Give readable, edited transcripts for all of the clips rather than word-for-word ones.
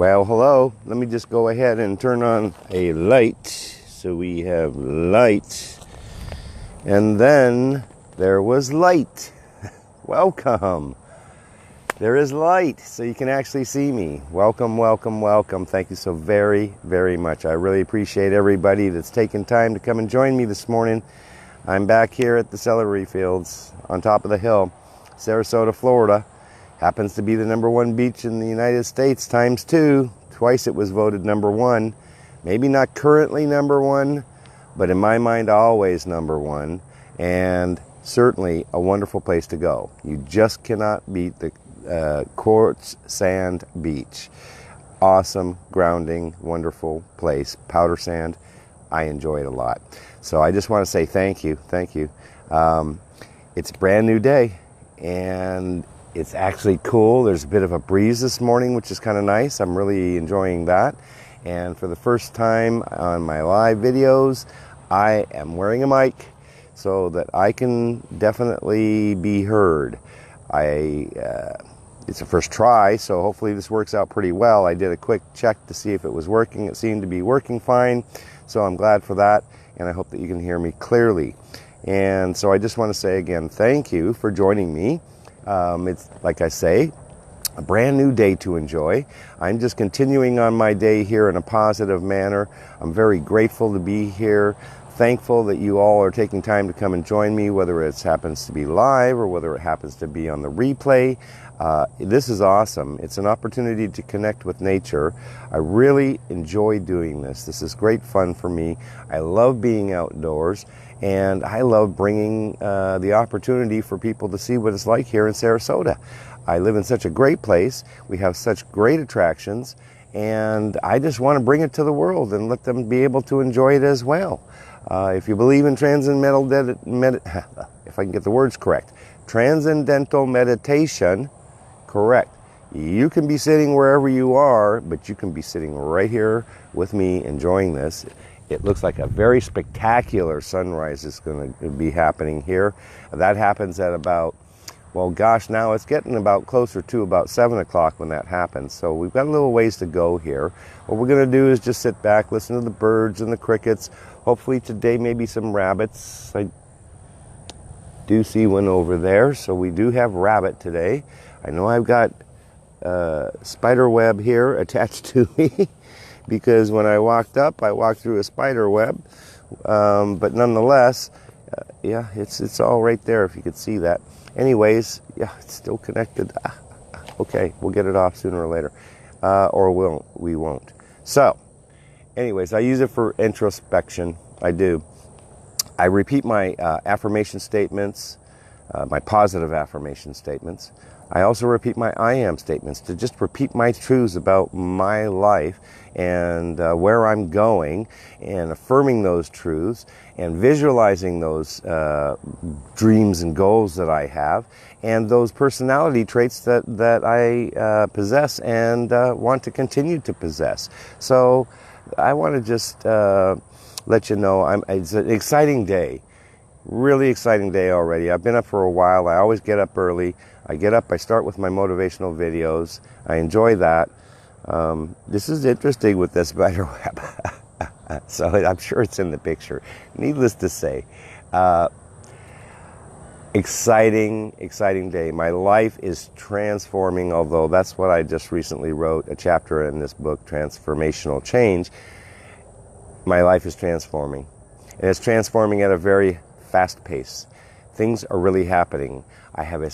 Well, hello. Let me just go ahead and turn on a light. So we have light. And then there was light. Welcome. There is light, so you can actually see me. Welcome, welcome, welcome. Thank you so very, very much. I really appreciate everybody that's taken time to come and join me this morning. I'm back here at the celery fields on top of the hill, Sarasota, Florida. Happens to be the #1 beach in the United States times 2. Twice it was voted #1. Maybe not currently #1, but in my mind always #1. And certainly a wonderful place to go. You just cannot beat the Quartz Sand Beach. Awesome, grounding, wonderful place. Powder sand. I enjoy it a lot. So I just want to say thank you. Thank you. It's a brand new day, and it's actually cool. There's a bit of a breeze this morning, which is kind of nice. I'm really enjoying that. And for the first time on my live videos, I am wearing a mic so that I can definitely be heard. It's a first try, so hopefully this works out pretty well. I did a quick check to see if it was working. It seemed to be working fine, so I'm glad for that, and I hope that you can hear me clearly. And so I just want to say again, thank you for joining me. It's, like I say, a brand new day to enjoy. I'm just continuing on my day here in a positive manner. I'm very grateful to be here. Thankful that you all are taking time to come and join me, whether it happens to be live or whether it happens to be on the replay. This is awesome. It's an opportunity to connect with nature. I really enjoy doing this. This is great fun for me. I love being outdoors, and I love bringing the opportunity for people to see what it's like here in Sarasota. I live in such a great place. We have such great attractions, and I just want to bring it to the world and let them be able to enjoy it as well. If you believe in transcendental, if I can get the words correct, transcendental meditation, correct. You can be sitting wherever you are, but you can be sitting right here with me enjoying this. It looks like a very spectacular sunrise is going to be happening here. That happens at about, well, gosh, now it's getting about closer to about 7 o'clock when that happens. So we've got a little ways to go here. What we're going to do is just sit back, listen to the birds and the crickets. Hopefully today maybe some rabbits. I do see one over there, so we do have rabbit today. I know I've got spider web here attached to me because when I walked up, I walked through a spider web. But nonetheless, yeah, it's all right there if you could see that. Anyways, yeah, it's still connected. Okay, we'll get it off sooner or later. Or we won't. So, anyways, I use it for introspection. I do. I repeat my affirmation statements, my positive affirmation statements. I also repeat my I am statements to just repeat my truths about my life and where I'm going, and affirming those truths and visualizing those dreams and goals that I have, and those personality traits that I possess and want to continue to possess. So I want to just let you know it's an exciting day. Really exciting day already. I've been up for a while. I always get up early. I get up, I start with my motivational videos. I enjoy that. This is interesting with the spider web. So I'm sure it's in the picture. Needless to say, exciting day. My life is transforming, although that's what I just recently wrote, a chapter in this book, Transformational Change. My life is transforming. And it's transforming at a very fast pace. Things are really happening. I have a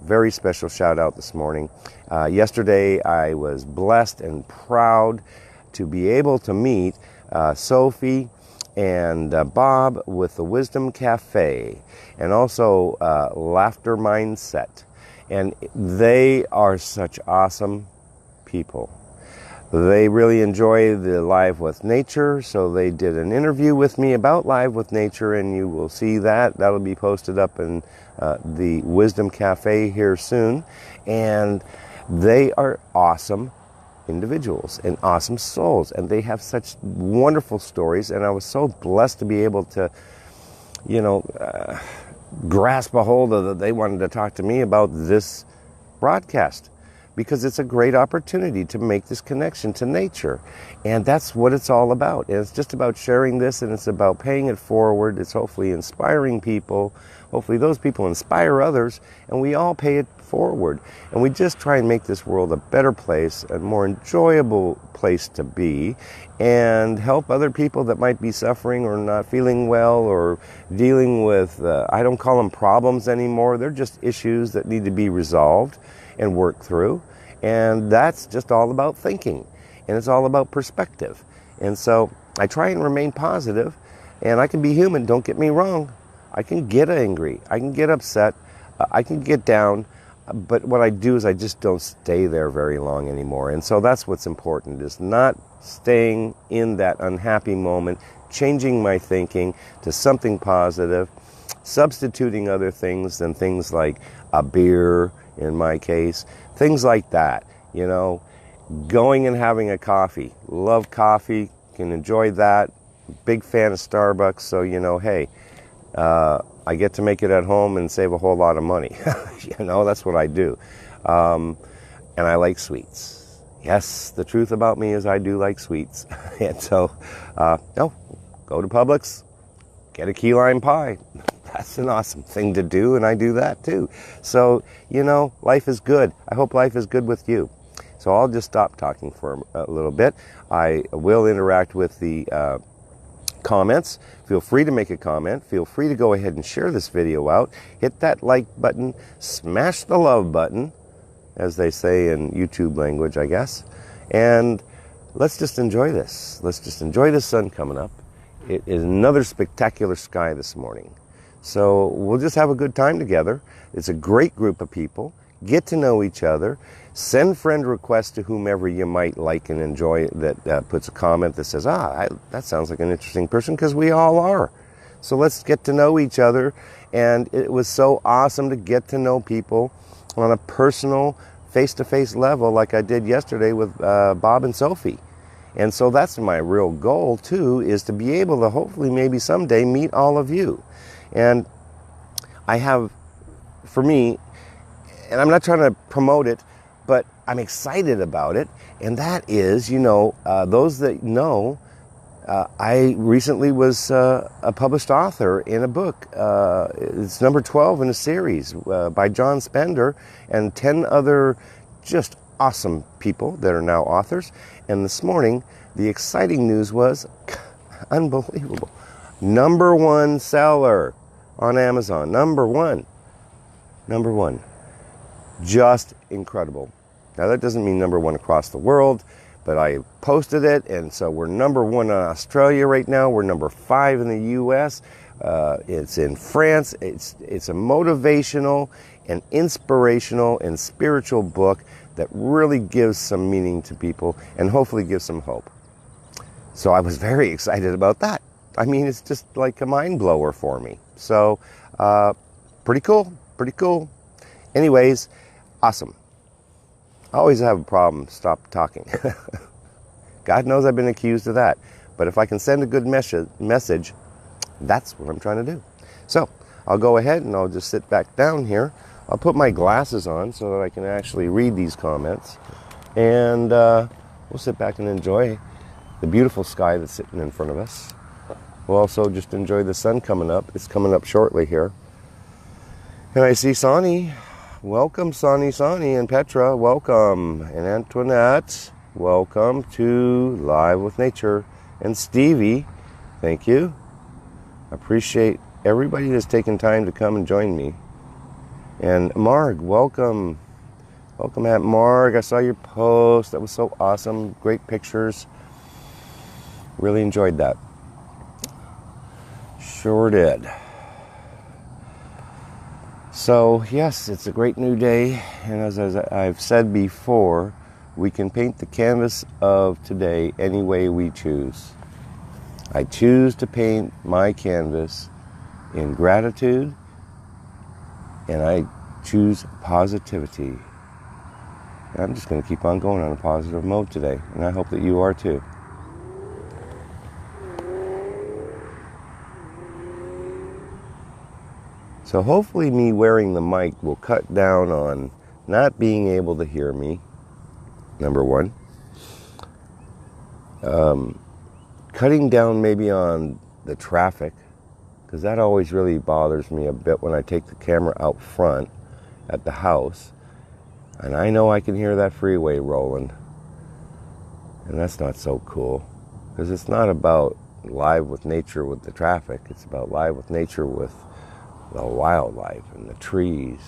very special shout out this morning. Yesterday I was blessed and proud to be able to meet Sophie and Bob with the Wisdom Cafe, and also Laughter Mindset. And they are such awesome people. They really enjoy the Live with Nature, so they did an interview with me about Live with Nature, and you will see that. That'll be posted up in the Wisdom Cafe here soon. And they are awesome individuals and awesome souls, and they have such wonderful stories, and I was so blessed to be able to, grasp a hold of that. They wanted to talk to me about this broadcast, because it's a great opportunity to make this connection to nature. And that's what it's all about. And it's just about sharing this, and it's about paying it forward. It's hopefully inspiring people. Hopefully those people inspire others, and we all pay it forward. And we just try and make this world a better place, a more enjoyable place to be, and help other people that might be suffering or not feeling well or dealing with, I don't call them problems anymore. They're just issues that need to be resolved and worked through. And that's just all about thinking. And it's all about perspective. And so I try and remain positive, and I can be human, don't get me wrong. I can get angry, I can get upset, I can get down, but what I do is I just don't stay there very long anymore. And so that's what's important, is not staying in that unhappy moment, changing my thinking to something positive, substituting other things and things like a beer, in my case, things like that, you know, going and having a coffee. Love coffee, can enjoy that. Big fan of Starbucks, so you know, hey, I get to make it at home and save a whole lot of money. You know, that's what I do. And I like sweets. Yes, the truth about me is I do like sweets. And so, go to Publix, get a key lime pie. That's an awesome thing to do, and I do that too. So, you know, life is good. I hope life is good with you. So I'll just stop talking for a little bit. I will interact with the comments. Feel free to make a comment. Feel free to go ahead and share this video out. Hit that like button. Smash the love button, as they say in YouTube language, I guess. And let's just enjoy this. Let's just enjoy the sun coming up. It is another spectacular sky this morning. So we'll just have a good time together. It's a great group of people. Get to know each other. Send friend requests to whomever you might like and enjoy that puts a comment that says, that sounds like an interesting person, because we all are. So let's get to know each other. And it was so awesome to get to know people on a personal, face-to-face level like I did yesterday with Bob and Sophie. And so that's my real goal, too, is to be able to hopefully maybe someday meet all of you. And I have, for me, and I'm not trying to promote it, but I'm excited about it. And that is, you know, those that know, I recently was a published author in a book. It's number 12 in a series by John Spender and 10 other just awesome people that are now authors. And this morning, the exciting news was unbelievable. Number 1 seller on Amazon. Number one. Just incredible. Now that doesn't mean number 1 across the world, but I posted it, and so we're number 1 in Australia right now. We're number 5 in the U.S. It's in France. It's a motivational and inspirational and spiritual book that really gives some meaning to people and hopefully gives some hope. So I was very excited about that. I mean, it's just like a mind blower for me. So pretty cool. Anyways, awesome. I always have a problem, stop talking. God knows I've been accused of that. But if I can send a good message, that's what I'm trying to do. So I'll go ahead and I'll just sit back down here. I'll put my glasses on so that I can actually read these comments. And we'll sit back and enjoy the beautiful sky that's sitting in front of us. We'll also just enjoy the sun coming up. It's coming up shortly here. And I see Sonny. Welcome, Sonny, and Petra, welcome. And Antoinette, welcome to Live with Nature. And Stevie, thank you. I appreciate everybody that's taken time to come and join me. And Marg, welcome. Welcome, Aunt Marg. I saw your post. That was so awesome. Great pictures. Really enjoyed that. Sure did. So, yes, it's a great new day, and as I've said before, we can paint the canvas of today any way we choose. I choose to paint my canvas in gratitude, and I choose positivity. And I'm just going to keep on going on a positive mode today, and I hope that you are too. So hopefully me wearing the mic will cut down on not being able to hear me number one. Cutting down maybe on the traffic, because that always really bothers me a bit when I take the camera out front at the house, and I know I can hear that freeway rolling, and that's not so cool, because it's not about live with nature with the traffic, it's about live with nature with the wildlife and the trees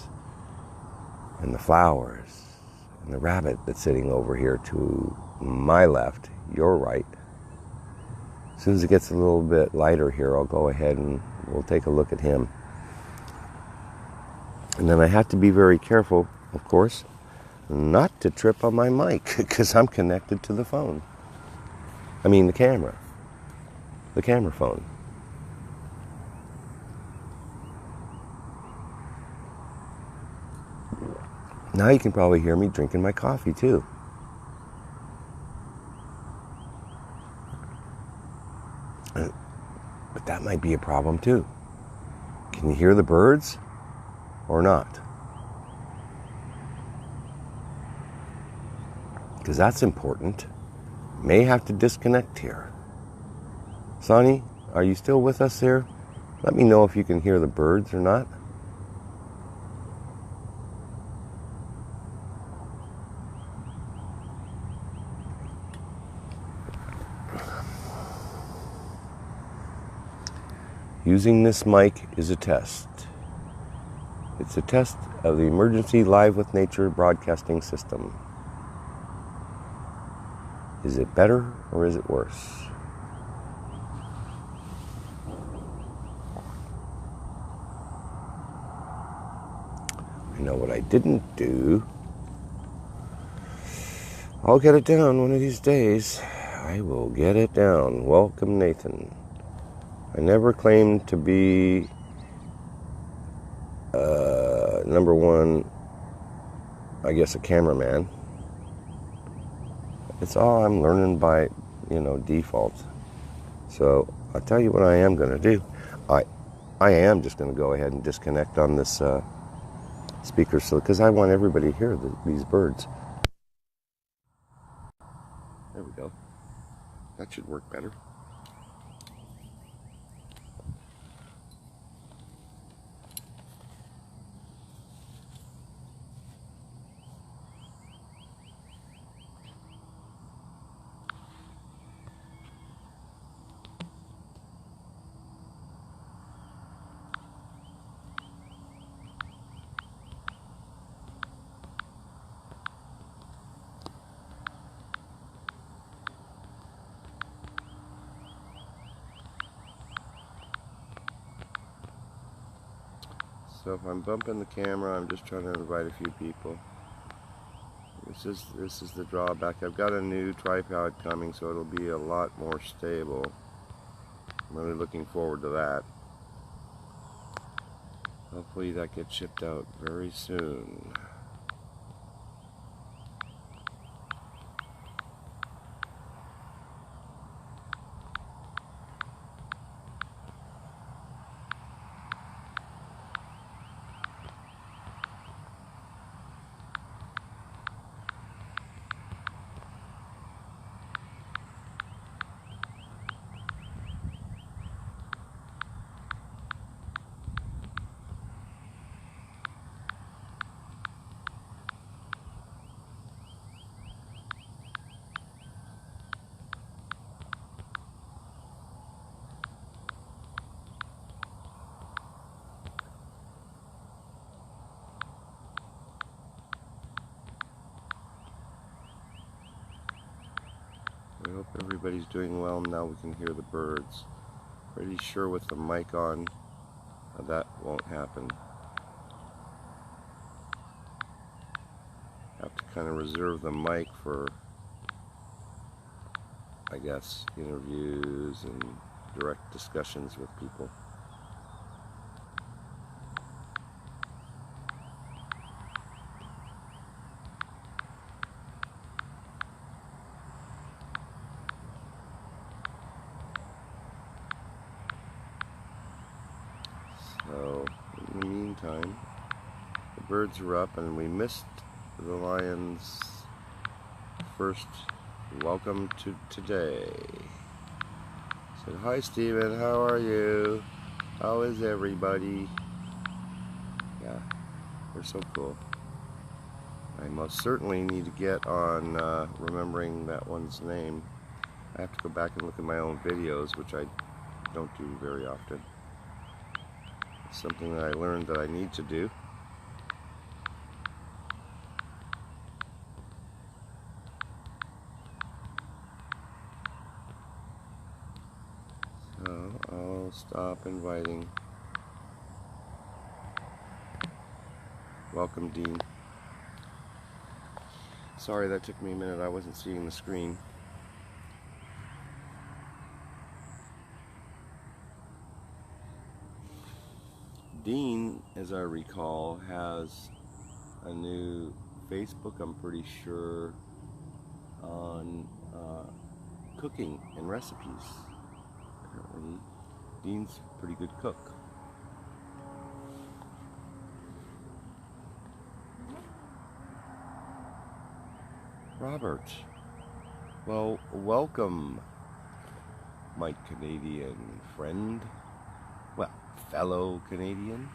and the flowers and the rabbit that's sitting over here to my left, your right. As soon as it gets a little bit lighter here, I'll go ahead and we'll take a look at him. And then I have to be very careful, of course, not to trip on my mic, because I'm connected to the phone. I mean the camera phone. Now you can probably hear me drinking my coffee too. But that might be a problem too. Can you hear the birds or not? Because that's important. May have to disconnect here. Sonny, are you still with us here? Let me know if you can hear the birds or not. Using this mic is a test. It's a test of the emergency Live with Nature broadcasting system. Is it better or is it worse? I know what I didn't do. I'll get it down one of these days. I will get it down. Welcome, Nathan. I never claimed to be number one, I guess, a cameraman. It's all I'm learning by, default. So I'll tell you what I am going to do. I am just going to go ahead and disconnect on this speaker, because I want everybody to hear these birds. There we go. That should work better. So if I'm bumping the camera, I'm just trying to invite a few people. This is the drawback. I've got a new tripod coming, so it'll be a lot more stable. I'm really looking forward to that. Hopefully that gets shipped out very soon. I hope everybody's doing well. Now we can hear the birds. Pretty sure with the mic on, that won't happen. Have to kind of reserve the mic for, I guess, interviews and direct discussions with people. So, in the meantime, the birds are up, and we missed the lions first welcome to today. Said, hi Steven, how are you? How is everybody? Yeah, they're so cool. I most certainly need to get on remembering that one's name. I have to go back and look at my own videos, which I don't do very often. It's something that I learned that I need to do. So I'll stop inviting. Welcome, Dean. Sorry that took me a minute, I wasn't seeing the screen. Dean, as I recall, has a new Facebook, I'm pretty sure, on cooking and recipes. Apparently, Dean's a pretty good cook. Robert, well, welcome, my Canadian friend. Well, fellow Canadian.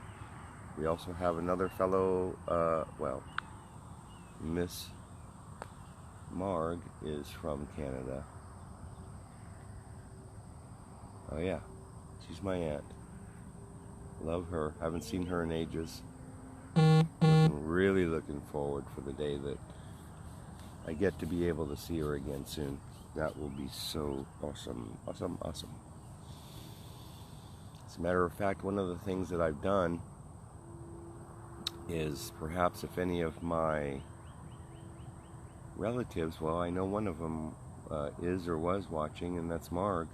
We also have another fellow, well, Miss Marg is from Canada. Oh yeah, she's my aunt. Love her. Haven't seen her in ages. Really looking forward for the day that I get to be able to see her again soon. That will be so awesome, awesome, awesome. As a matter of fact, one of the things that I've done is perhaps if any of my relatives, well, I know one of them is or was watching, and that's Marg.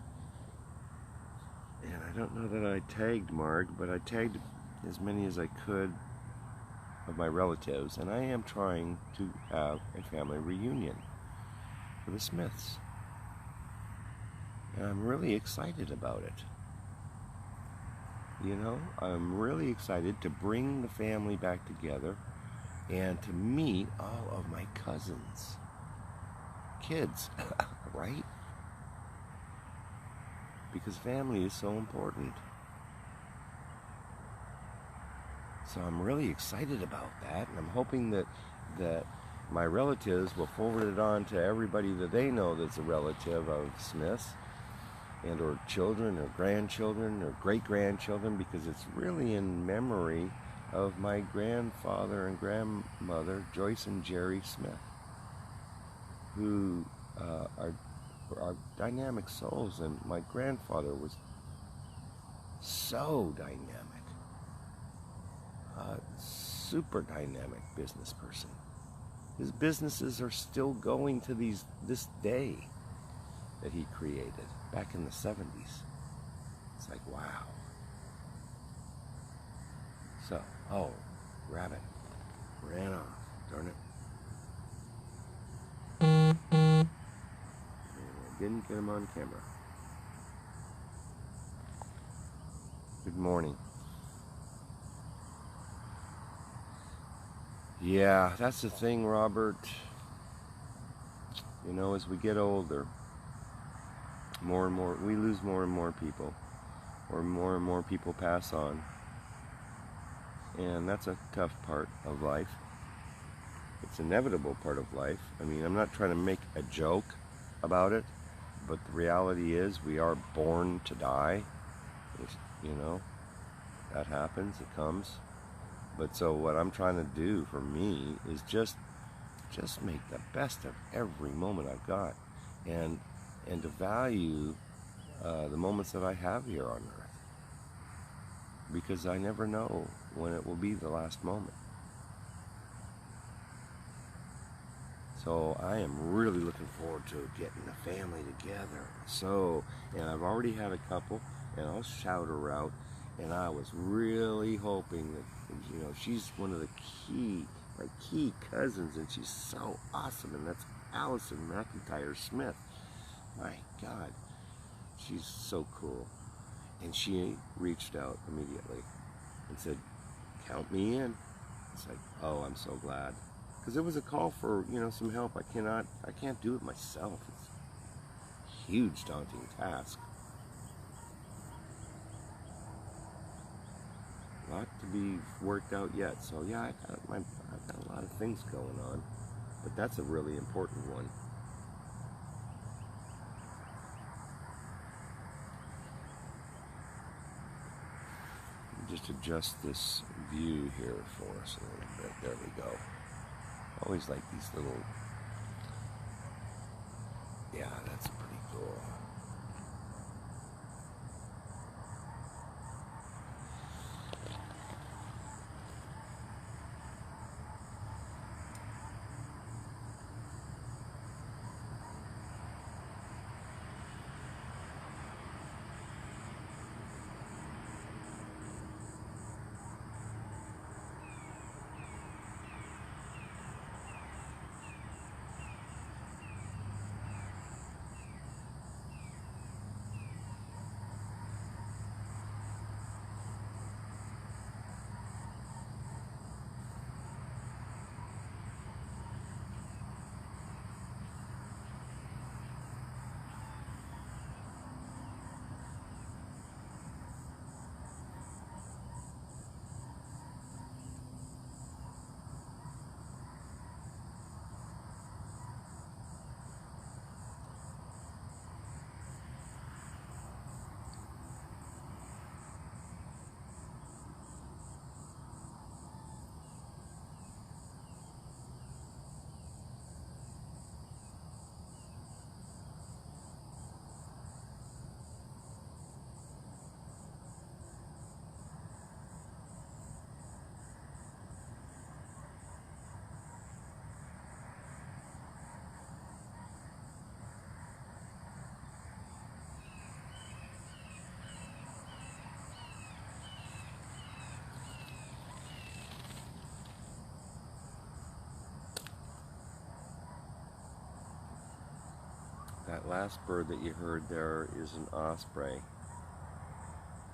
And I don't know that I tagged Marg, but I tagged as many as I could of my relatives, and I am trying to have a family reunion for the Smiths. And I'm really excited about it. You know, I'm really excited to bring the family back together and to meet all of my cousins. Kids, right? Because family is so important. So I'm really excited about that, and I'm hoping that my relatives will forward it on to everybody that they know that's a relative of Smith's, and or children or grandchildren or great-grandchildren, because it's really in memory of my grandfather and grandmother, Joyce and Jerry Smith, who are dynamic souls, and my grandfather was so dynamic. Super dynamic business person. His businesses are still going to this day that he created back in the 70s. It's like, wow. So, oh, rabbit ran off, darn it. And I didn't get him on camera. Good morning. Yeah, that's the thing, Robert. You know, as we get older, more and more, we lose more and more people, or more and more people pass on. And that's a tough part of life. It's an inevitable part of life. I mean, I'm not trying to make a joke about it, but the reality is we are born to die. You know, that happens, it comes. But so what I'm trying to do for me is just make the best of every moment I've got, and to value the moments that I have here on earth, because I never know when it will be the last moment. So I am really looking forward to getting the family together. So, and I've already had a couple, and I'll shout her out. And I was really hoping that, you know, she's one of the my key cousins, and she's so awesome, and that's Allison McIntyre Smith. My God, she's so cool. And she reached out immediately and said, count me in. It's like, oh, I'm so glad. because it was a call for, you know, some help. I can't do it myself. It's a huge, daunting task. A lot to be worked out yet. So yeah, I've got a lot of things going on, but that's a really important one. Just adjust this view here for us a little bit. There we go. Always like these little, yeah, that's pretty cool. That last bird that you heard there is an osprey.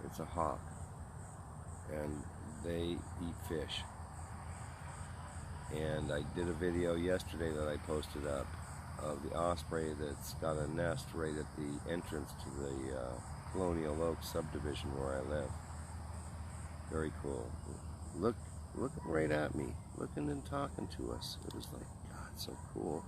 It's a hawk, and they eat fish. And I did a video yesterday that I posted up of the osprey that's got a nest right at the entrance to the Colonial Oaks subdivision where I live. Very cool. Looking right at me, looking and talking to us. It was like, God, so cool.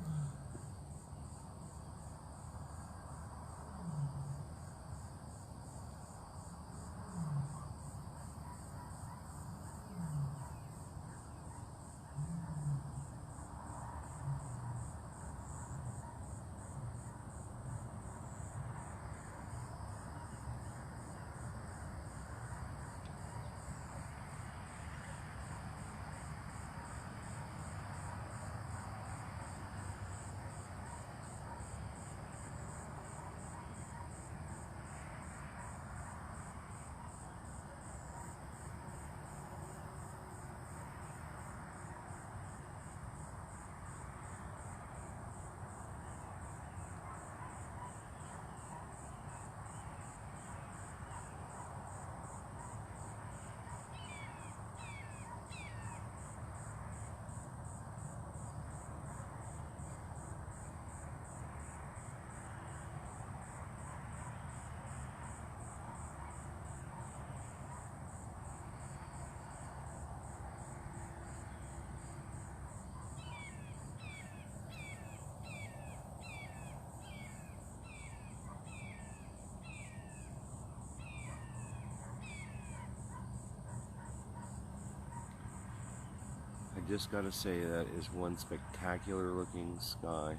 I just gotta say, that is one spectacular looking sky.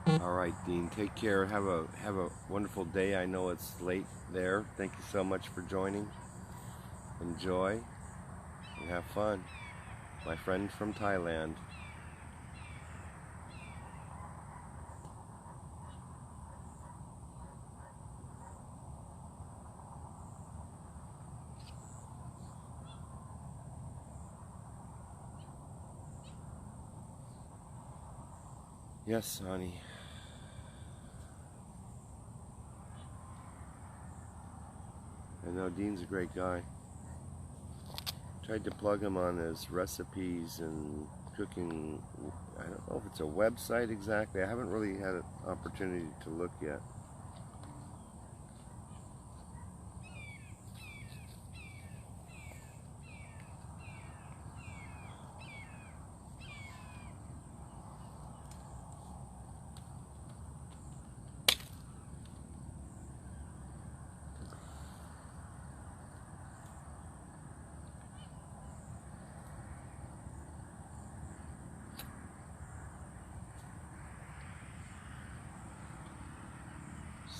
All right, Dean, take care. Have a wonderful day. I know it's late there. Thank you so much for joining. Enjoy and have fun. My friend from Thailand. Yes, honey. know Dean's a great guy. Tried to plug him on his recipes and cooking. I don't know if it's a website exactly. I haven't really had an opportunity to look yet.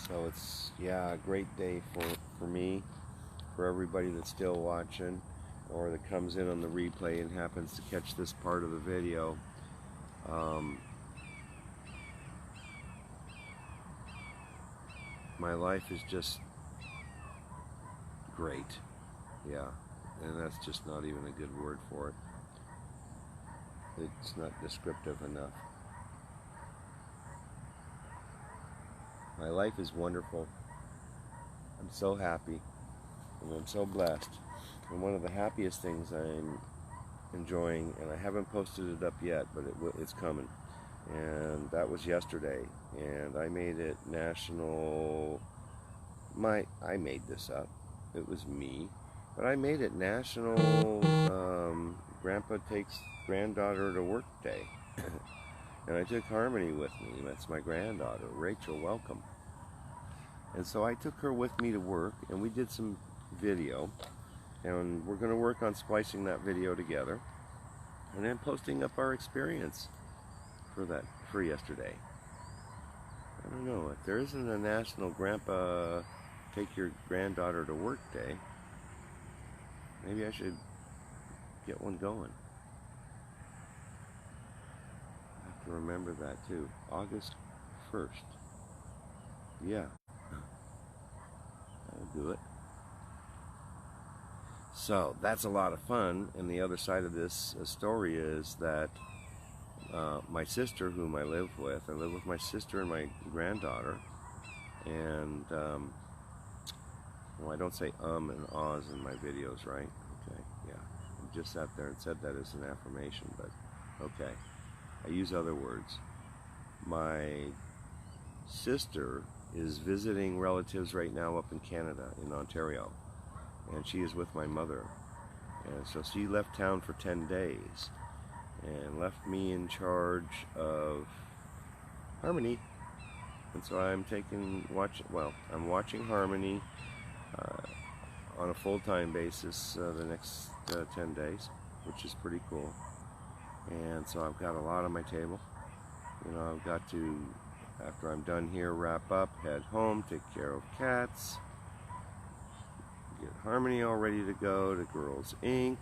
So it's, yeah, a great day for me, for everybody that's still watching or that comes in on the replay and happens to catch this part of the video. My life is just great. Yeah, and that's just not even a good word for it. It's not descriptive enough. My life is wonderful. I'm so happy, and I'm so blessed. And one of the happiest things I'm enjoying, and I haven't posted it up yet, but it's coming, and that was yesterday, and I made it national. I made this up. It was me, but I made it national Grandpa Takes Granddaughter to Work Day. And I took Harmony with me. That's my granddaughter. Rachel, welcome. And so I took her with me to work, and we did some video, and we're going to work on splicing that video together and then posting up our experience for yesterday. I don't know, if there isn't a national Grandpa Take Your Granddaughter to Work Day, maybe I should get one going. I have to remember that too. August 1st. Yeah, I'll do it. So that's a lot of fun, and the other side of this story is that my sister, whom I live with my sister and my granddaughter, and well, I don't say and ahs in my videos, right? Okay, yeah, I just sat there and said that as an affirmation, but okay, I use other words. My sister is visiting relatives right now up in Canada, in Ontario, and she is with my mother, and so she left town for 10 days and left me in charge of Harmony, and so I'm I'm watching Harmony on a full-time basis the next 10 days, which is pretty cool. And so I've got a lot on my table. You know, I've got to, after I'm done here, wrap up, head home, take care of cats, get Harmony all ready to go to Girls Inc.,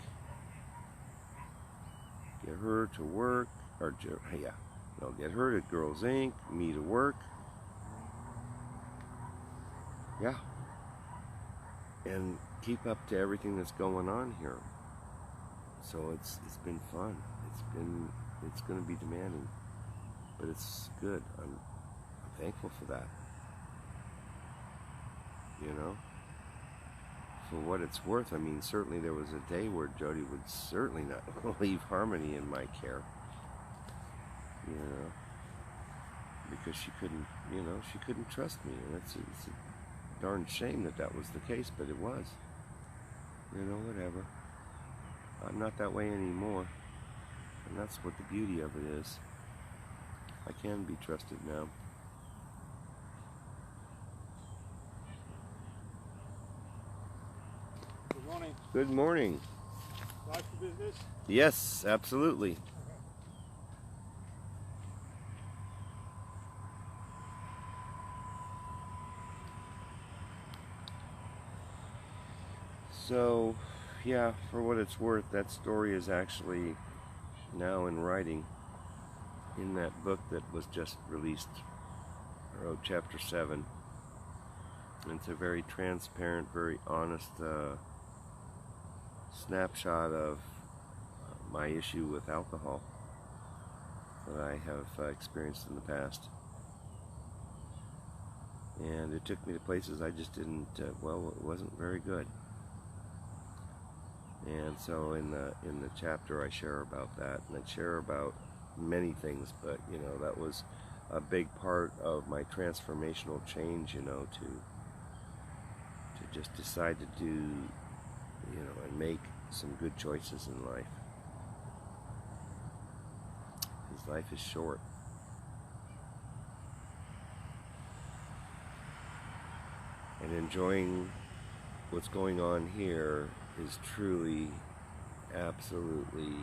get her to work, get her to Girls Inc., me to work. Yeah. And keep up to everything that's going on here. So it's been fun. It's going to be demanding, but it's good. I'm thankful for that. You know, for what it's worth. I mean, certainly there was a day where Jody would certainly not leave Harmony in my care. You know, because she couldn't trust me, and it's a darn shame that was the case, but it was. You know, whatever. I'm not that way anymore, and that's what the beauty of it is. I can be trusted now. Good morning. Good morning. Live for business? Yes, absolutely. So, yeah, for what it's worth, that story is actually now in writing in that book that was just released. I wrote chapter 7. And it's a very transparent, very honest snapshot of my issue with alcohol that I have experienced in the past. And it took me to places I just didn't, well, it wasn't very good. And so in the chapter I share about that, and I share about many things, but you know, that was a big part of my transformational change, you know, to just decide to do, you know, and make some good choices in life. Because life is short. And enjoying what's going on here is truly, absolutely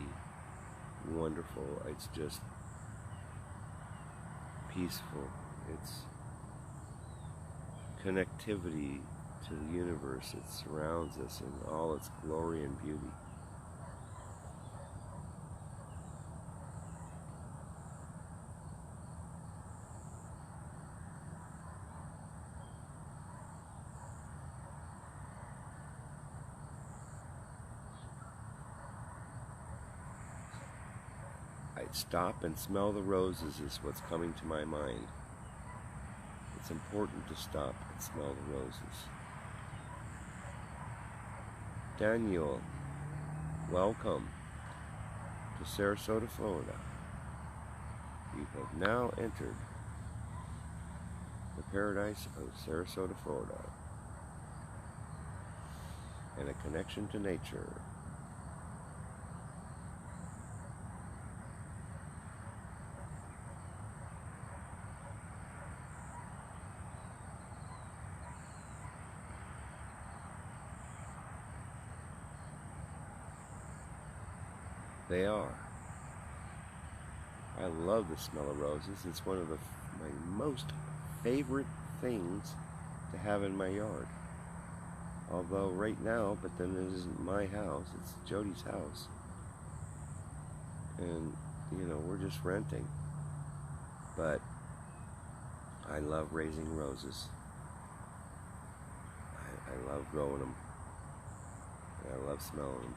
wonderful. It's just peaceful. It's connectivity to the universe. It surrounds us in all its glory and beauty. I'd stop and smell the roses is what's coming to my mind. It's important to stop and smell the roses. Daniel, welcome to Sarasota, Florida. You have now entered the paradise of Sarasota, Florida, and a connection to nature. They are. I love the smell of roses. It's one of my most favorite things to have in my yard. Although right now, but then it isn't my house, it's Jody's house. And, you know, we're just renting. But I love raising roses. I love growing them. And I love smelling them.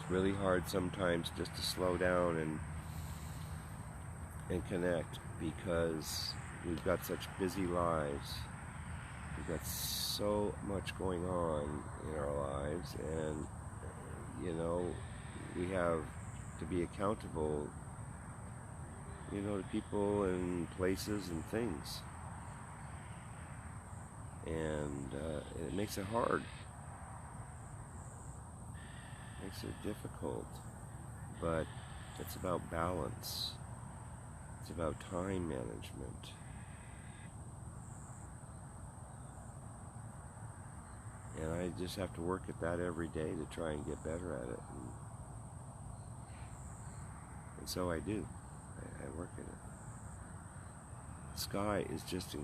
Really hard sometimes just to slow down and connect, because we've got such busy lives. We've got so much going on in our lives, and you know, we have to be accountable, you know, to people and places and things, and it makes it hard. Makes it difficult, but it's about balance. It's about time management. And I just have to work at that every day to try and get better at it. And so I do. I work at it. The sky is just,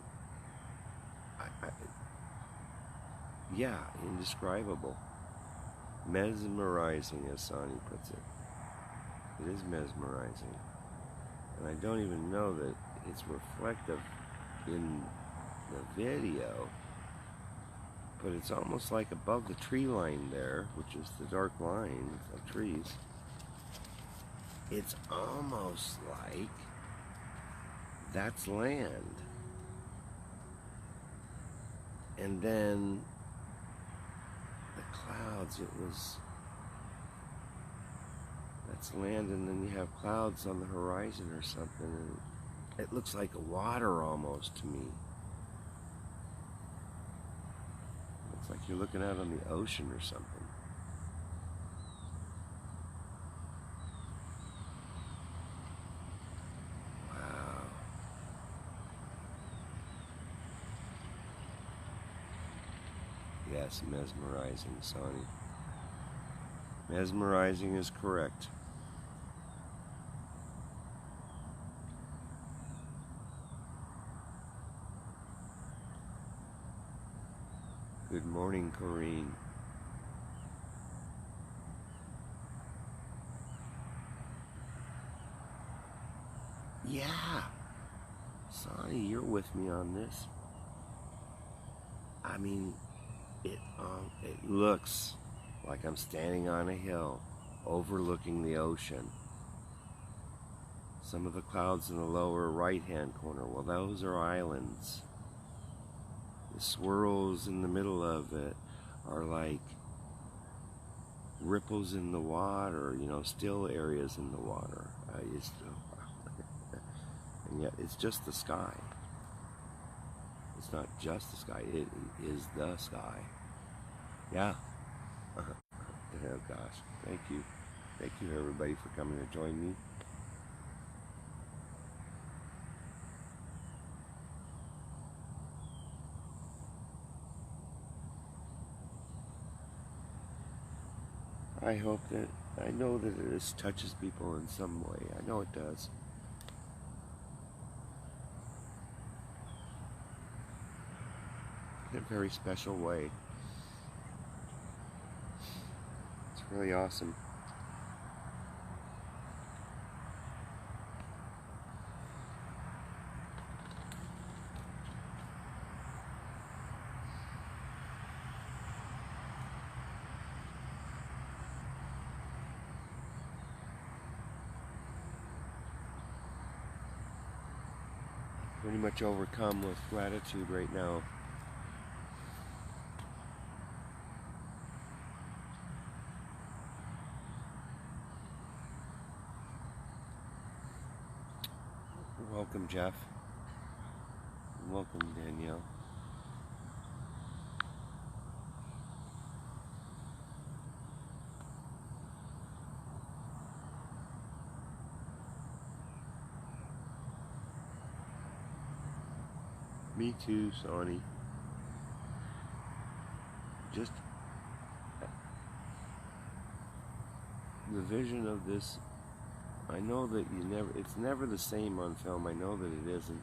yeah, indescribable. Mesmerizing, as Sonny puts it. It is mesmerizing. And I don't even know that it's reflective in the video, but it's almost like above the tree line there, which is the dark line of trees. It's almost like that's land. And then clouds, that's land, and then you have clouds on the horizon or something, and it looks like water almost to me. Looks like you're looking out on the ocean or something. Wow. Yes, mesmerizing, Sonny. Mesmerizing is correct. Good morning, Corrine. Yeah. Sonny, you're with me on this. I mean, It looks like I'm standing on a hill overlooking the ocean. Some of the clouds in the lower right-hand corner, well, those are islands. The swirls in the middle of it are like ripples in the water, you know, still areas in the water. And yet it's just the sky. It's not just the sky, it is the sky. Yeah. Oh gosh, thank you. Thank you everybody for coming to join me. I hope that, I know that this touches people in some way. I know it does. In a very special way. It's really awesome. Pretty much overcome with gratitude right now. Welcome, Jeff. Welcome, Danielle. Me too, Sonny. Just the vision of this, I know that it's never the same on film. I know that it isn't.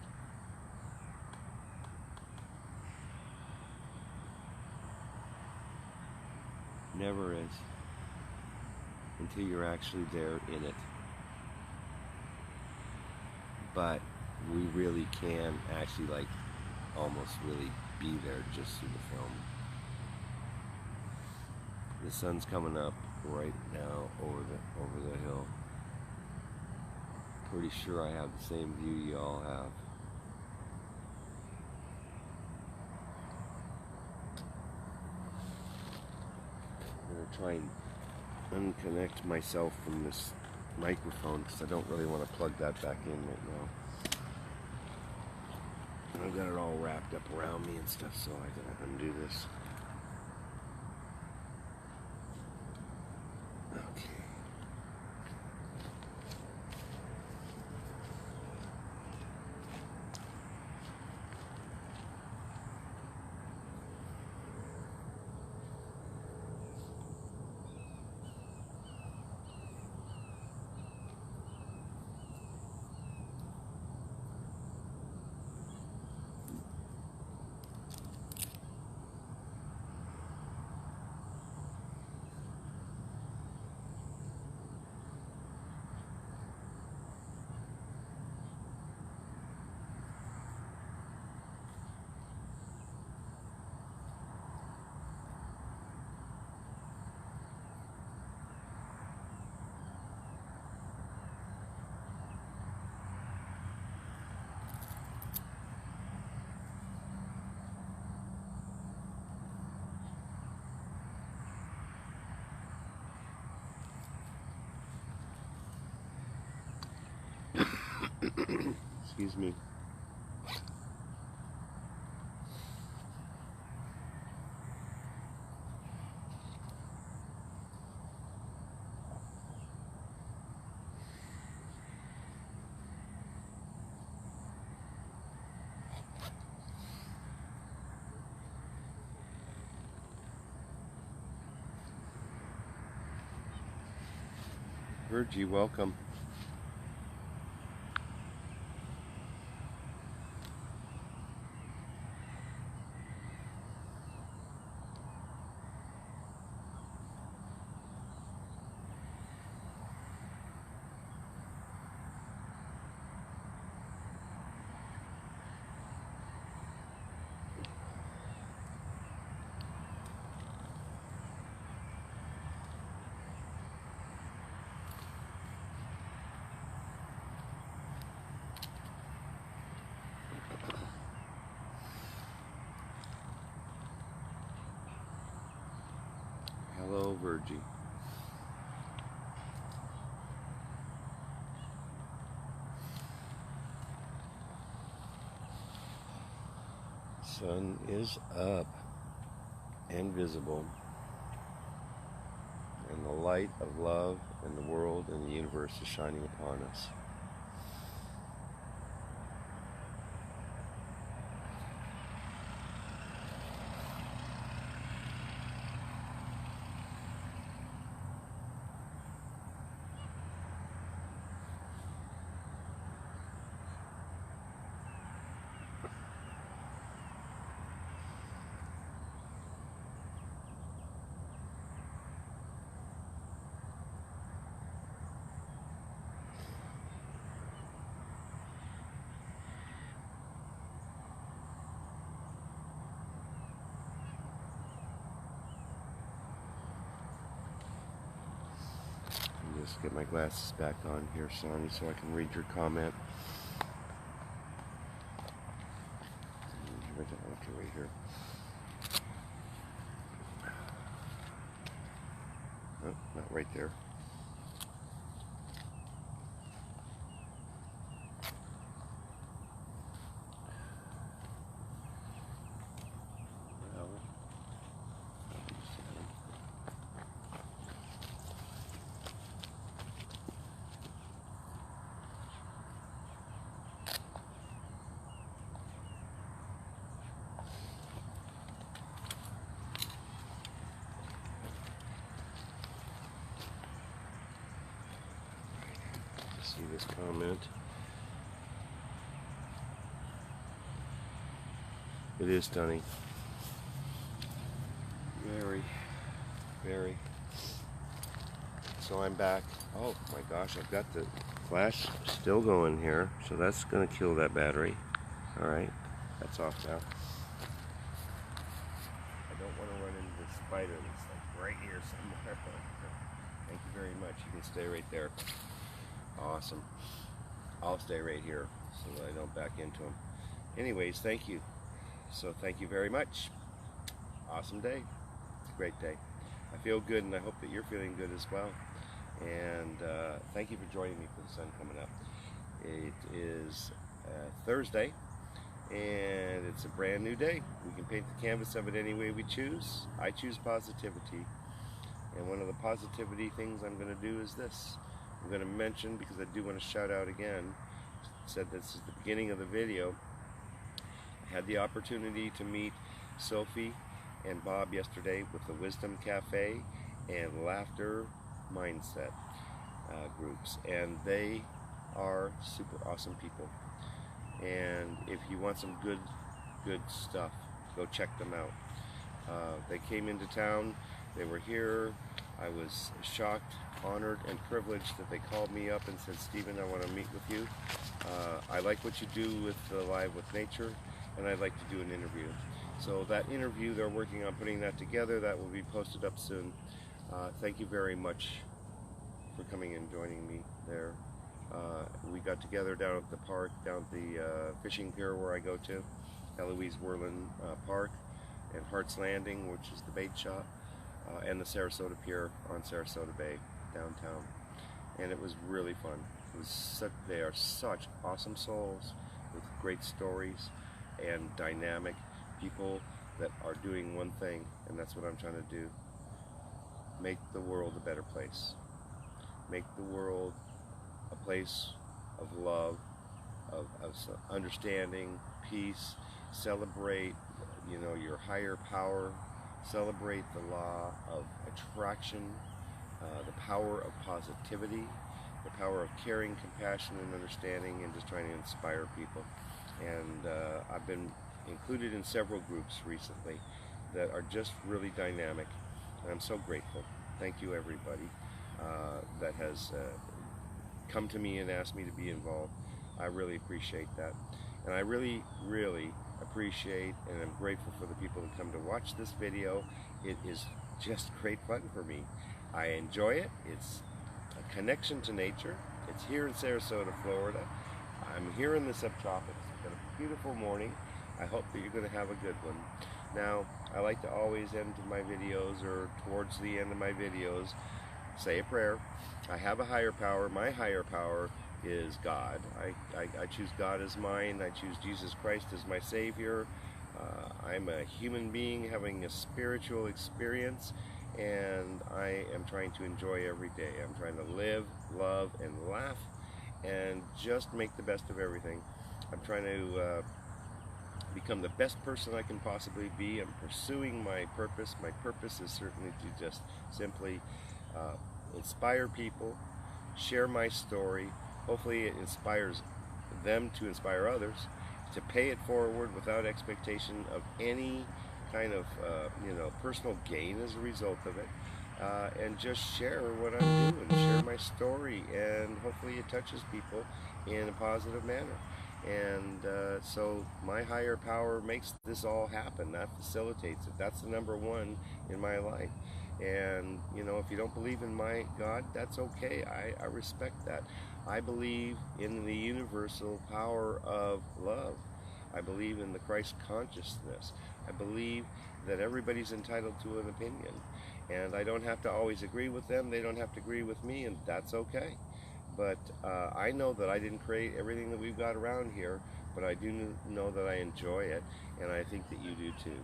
Never is. Until you're actually there in it. But we really can actually almost really be there just through the film. The sun's coming up right now over the hill. Pretty sure I have the same view you all have. I'm gonna try and unconnect myself from this microphone because I don't really want to plug that back in right now. And I've got it all wrapped up around me and stuff, so I gotta undo this. Okay. Excuse me. Virgie, welcome. Oh, Virgie. Sun is up and visible, and the light of love in the world and the universe is shining upon us. Just get my glasses back on here, Sonny, so I can read your comment. Okay, right here. No, not right there. Well, see this comment. It is stunning. Very, very. So I'm back. Oh my gosh, I've got the flash still going here, so that's gonna kill that battery. All right, that's off now. I don't want to run into the spider that's like right here somewhere. Thank you very much. You can stay right there. Awesome. I'll stay right here so that I don't back into them. Anyways, thank you. So thank you very much. Awesome day. It's a great day. I feel good, and I hope that you're feeling good as well. And thank you for joining me for the sun coming up. It is Thursday, and it's a brand new day. We can paint the canvas of it any way we choose. I choose positivity. And one of the positivity things I'm going to do is this. I'm going to mention, because I do want to shout out again, said this is the beginning of the video. I had the opportunity to meet Sophie and Bob yesterday with the Wisdom Cafe and Laughter Mindset groups, and they are super awesome people. And if you want some good stuff, go check them out. They came into town. They were here. I was shocked, honored, and privileged that they called me up and said, Stephen, I want to meet with you. I like what you do with the Live with Nature, and I'd like to do an interview. So that interview, they're working on putting that together. That will be posted up soon. Thank you very much for coming and joining me there. We got together down at the park, down at the fishing pier where I go to, Eloise Worland Park, and Hart's Landing, which is the bait shop, and the Sarasota Pier on Sarasota Bay downtown. And it was really fun. It was they are such awesome souls with great stories and dynamic people that are doing one thing, and that's what I'm trying to do. Make the world a better place. Make the world a place of love, of understanding, peace. Celebrate, your higher power. Celebrate the law of attraction, the power of positivity, the power of caring, compassion, and understanding, and just trying to inspire people. And I've been included in several groups recently that are just really dynamic, and I'm so grateful. Thank you, everybody that has come to me and asked me to be involved. I really appreciate that, and I really, really appreciate and I'm grateful for the people that come to watch this video. It is just great fun for me. I enjoy it. It's a connection to nature. It's here in Sarasota, Florida. I'm here in the subtropics. It's been a beautiful morning. I hope that you're going to have a good one. Now, I like to always end my videos, or towards the end of my videos, say a prayer. I have a higher power. My higher power is God. I choose God as mine. I choose Jesus Christ as my Savior. I'm a human being having a spiritual experience, and I am trying to enjoy every day. I'm trying to live, love, and laugh, and just make the best of everything. I'm trying to become the best person I can possibly be. I'm pursuing my purpose. My purpose is certainly to just simply inspire people, share my story. Hopefully it inspires them to inspire others, to pay it forward without expectation of any kind of personal gain as a result of it, and just share what I'm doing, share my story, and hopefully it touches people in a positive manner. And so my higher power makes this all happen. That facilitates it. That's the number one in my life. And if you don't believe in my God, that's okay. I respect that. I believe in the universal power of love. I believe in the Christ consciousness. I believe that everybody's entitled to an opinion, and I don't have to always agree with them. They don't have to agree with me, and that's okay. But I know that I didn't create everything that we've got around here, but I do know that I enjoy it, and I think that you do too.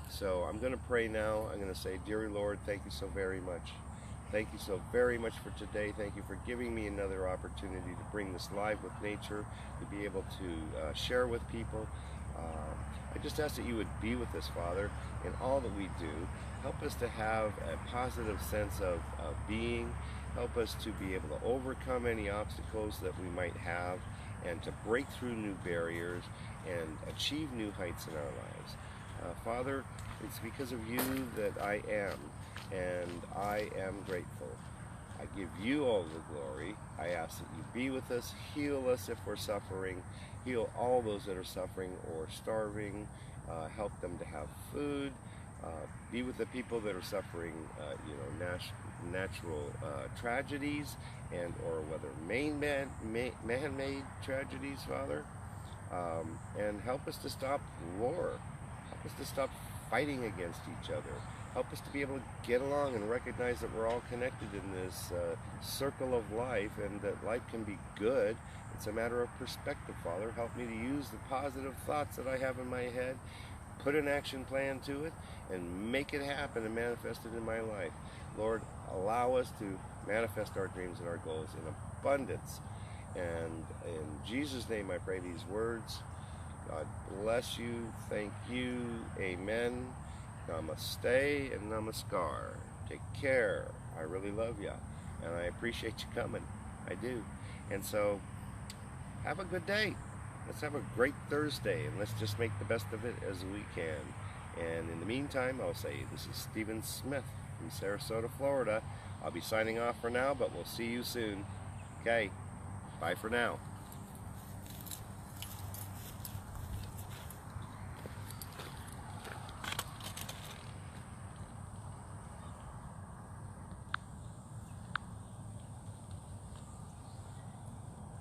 So I'm going to pray now. I'm going to say, Dear Lord, thank you so very much. Thank you so very much for today. Thank you for giving me another opportunity to bring this live with nature, to be able to share with people. I just ask that you would be with us, Father, in all that we do. Help us to have a positive sense of being. Help us to be able to overcome any obstacles that we might have, and to break through new barriers and achieve new heights in our lives. Father, it's because of you that I am, and I am grateful. I give you all the glory. I ask that you be with us, heal us if we're suffering, heal all those that are suffering or starving, help them to have food, be with the people that are suffering, natural tragedies, and or whether man-made tragedies, Father, and help us to stop war. Help us to stop fighting against each other. Help us to be able to get along and recognize that we're all connected in this circle of life, and that life can be good. It's a matter of perspective, Father. Help me to use the positive thoughts that I have in my head, put an action plan to it, and make it happen and manifest it in my life. Lord, allow us to manifest our dreams and our goals in abundance. And in Jesus' name I pray these words. God bless you. Thank you. Amen. Namaste and namaskar. Take care. I really love you, and I appreciate you coming. I do. And so, have a good day. Let's have a great Thursday, and let's just make the best of it as we can. And in the meantime, I'll say this is Stephen Smith from Sarasota, Florida. I'll be signing off for now, but we'll see you soon. Okay, bye for now.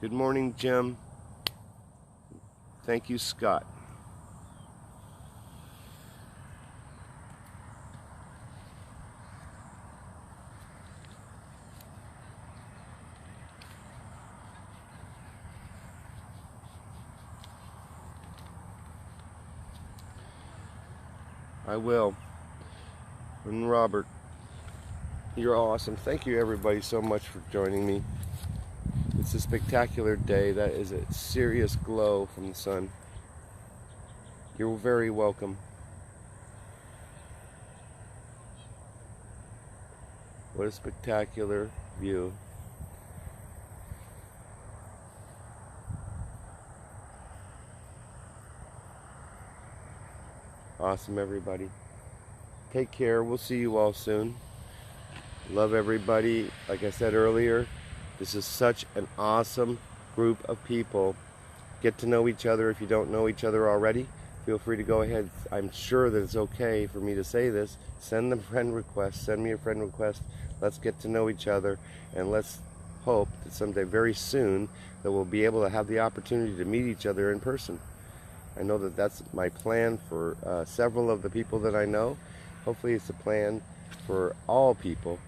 Good morning, Jim. Thank you, Scott. I will. And Robert, you're awesome. Thank you, everybody, so much for joining me. It's a spectacular day. That is a serious glow from the sun. You're very welcome. What a spectacular view. Awesome, everybody. Take care. We'll see you all soon. Love everybody. Like I said earlier, this is such an awesome group of people. Get to know each other if you don't know each other already. Feel free to go ahead. I'm sure that it's okay for me to say this. Send them friend requests. Send me a friend request. Let's get to know each other, and let's hope that someday very soon that we'll be able to have the opportunity to meet each other in person. I know that that's my plan for several of the people that I know. Hopefully it's a plan for all people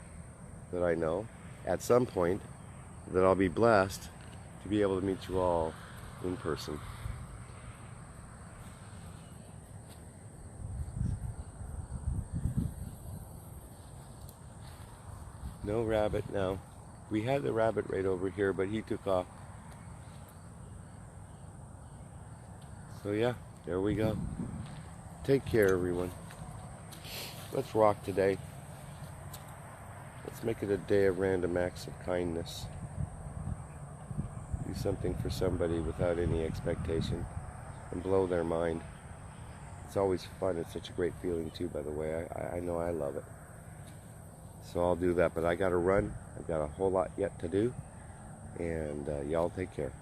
that I know at some point, that I'll be blessed to be able to meet you all in person. No rabbit now. We had the rabbit right over here, but he took off. So yeah, there we go. Take care, everyone. Let's rock today. Let's make it a day of random acts of kindness. Do something for somebody without any expectation and blow their mind. It's always fun. It's such a great feeling too, by the way. I know I love it. So I'll do that, but I gotta run. I've got a whole lot yet to do, and y'all take care.